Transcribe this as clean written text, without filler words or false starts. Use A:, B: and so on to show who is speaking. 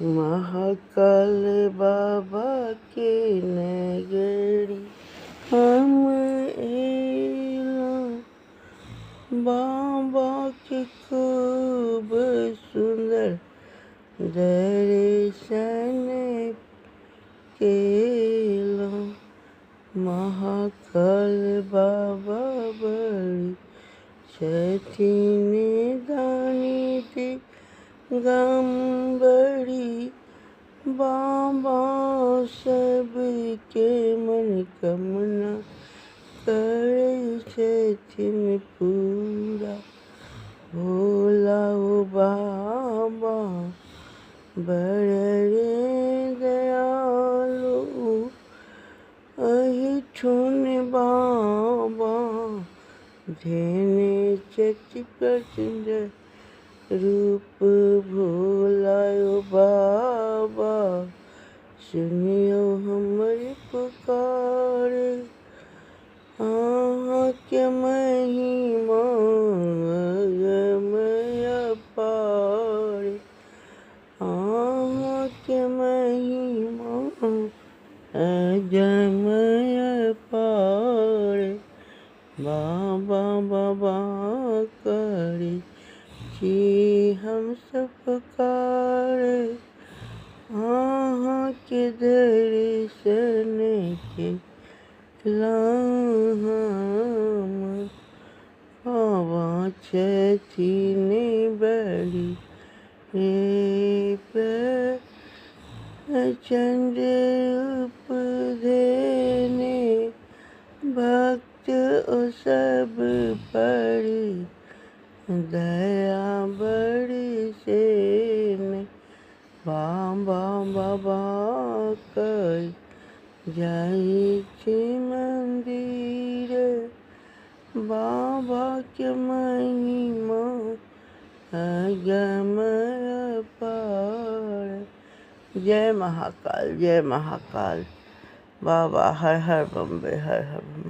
A: महाकाल बाबा के नगरी हम एला बाबा के खूब सुंदर दर्शन केला। महाकाल बाबा बड़ी छठिन दानी थी गंबड़ी बाबा सबके मनोकामना करे छथिन पूरा। भोला ओ बाबा बड़ रे दयालु अहिठुन बाबा धेने छथि प्रचंड रूप। भोला ओ बाबा सुनियो हमर पुकार। के महिमा अगमय अपार। के महिमा अगमय अपार। बाबा बाबा करे कि हम सब पुकार। के दर्शन के हम बाबा छथिन बड़ी रे प्रचंड रूप धेने भक्त ओ सब पर दया बरसेने। बाबा बाबा कई जाइ छी मंदिर बाबा के महिमा अगमय अपार। जय महाकाल, जय महाकाल। बाबा हर हर बम्बे, हर हर बम्बे।